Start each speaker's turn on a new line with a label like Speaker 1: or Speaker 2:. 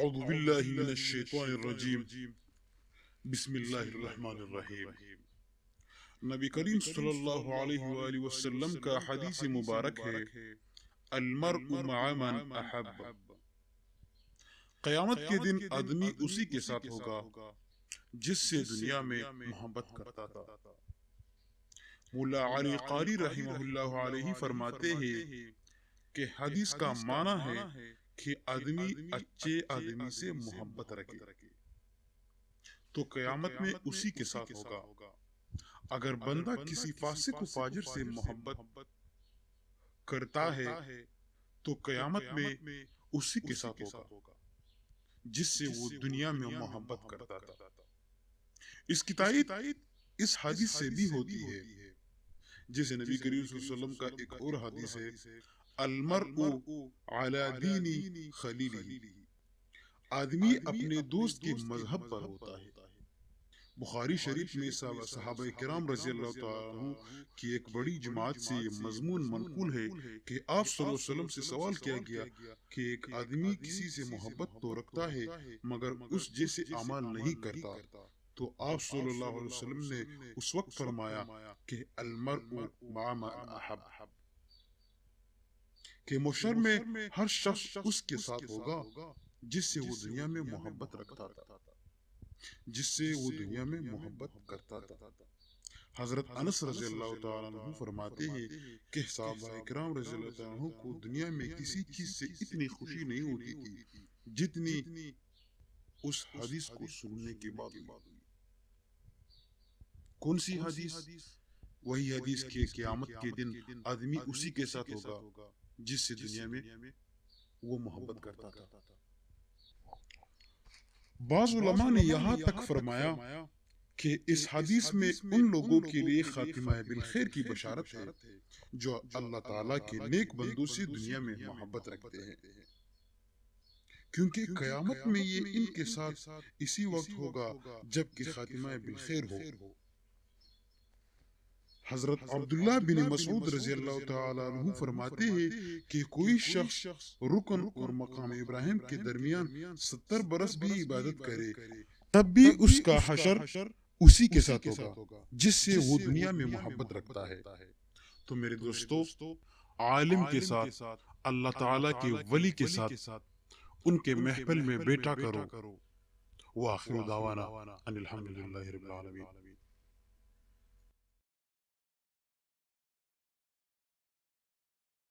Speaker 1: اعوذ باللہ من الشیطان الرجیم بسم اللہ الرحمن الرحیم۔ نبی کریم صلی اللہ علیہ وآلہ وسلم کا حدیث مبارک ہے، المرء مع من احب۔ قیامت کے دن آدمی اسی کے ساتھ ہوگا جس سے دنیا میں محبت کرتا تھا۔ مولا علی قاری رحمہ اللہ علیہ فرماتے ہیں کہ حدیث کا معنی ہے کہ آدمی اچھے آدمی سے محبت رکھے تو قیامت میں اسی کے ساتھ ہوگا۔ اگر بندہ کسی فاسق و فاجر سے محبت کرتا ہے تو قیامت میں اسی کے ساتھ ہوگا جس سے وہ دنیا میں محبت کرتا تھا۔ اس کی تائید اس حدیث سے بھی ہوتی ہے جسے نبی کریم صلی اللہ علیہ وسلم کا ایک اور حدیث ہے، المرء علی دین خلیلہ، آدمی اپنے دوست کے مذہب پر ہوتا ہے۔ بخاری شریف میں صحابہ کرام رضی اللہ تعالیٰ عنہ کی ایک بڑی جماعت سے یہ مضمون منقول ہے کہ آپ صلی اللہ علیہ وسلم سے سوال کیا گیا کہ ایک آدمی کسی سے محبت تو رکھتا ہے مگر اس جیسے اعمال نہیں کرتا، تو آپ صلی اللہ علیہ وسلم نے اس وقت فرمایا کہ المرء مع من احب، کہ محشر میں ہر شخص اس کے ساتھ ہوگا جس سے وہ دنیا میں محبت رکھتا تھا، جس سے وہ دنیا میں محبت کرتا تھا۔ حضرت انس رضی اللہ تعالیٰ عنہ فرماتے ہیں کہ صحابہ کرام رضی اللہ تعالیٰ عنہ کو دنیا میں کسی چیز سے اتنی خوشی نہیں ہوتی تھی جتنی اس حدیث کو سننے کے بعد ہوئی۔ کون سی حدیث؟ وہی حدیث کہ قیامت کے دن آدمی اسی کے ساتھ ہوگا جس سے دنیا میں وہ محبت کرتا تھا۔ بعض علماء نے یہاں تک فرمایا کہ اس حدیث میں ان لوگوں کے لیے خاتمہ بالخیر کی بشارت ہے جو اللہ تعالیٰ کے نیک بندوں سے دنیا میں محبت رکھتے ہیں، کیونکہ قیامت میں یہ ان کے ساتھ اسی وقت ہوگا جب کہ خاتمہ بالخیر ہو۔ حضرت عبداللہ بن مسعود رضی اللہ تعالیٰ عنہ فرماتے ہیں کہ کوئی شخص رکن اور مقام ابراہیم کے درمیان 70 برس بھی عبادت کرے تب بھی اس کا حشر اسی کے ساتھ ہوگا جس سے وہ دنیا میں محبت رکھتا ہے۔ تو میرے دوستو، عالم کے ساتھ، اللہ تعالیٰ کے ولی کے ساتھ ان کے محفل میں بیٹھا کرو۔ وآخر دعوانا ان الحمدللہ رب العالمین۔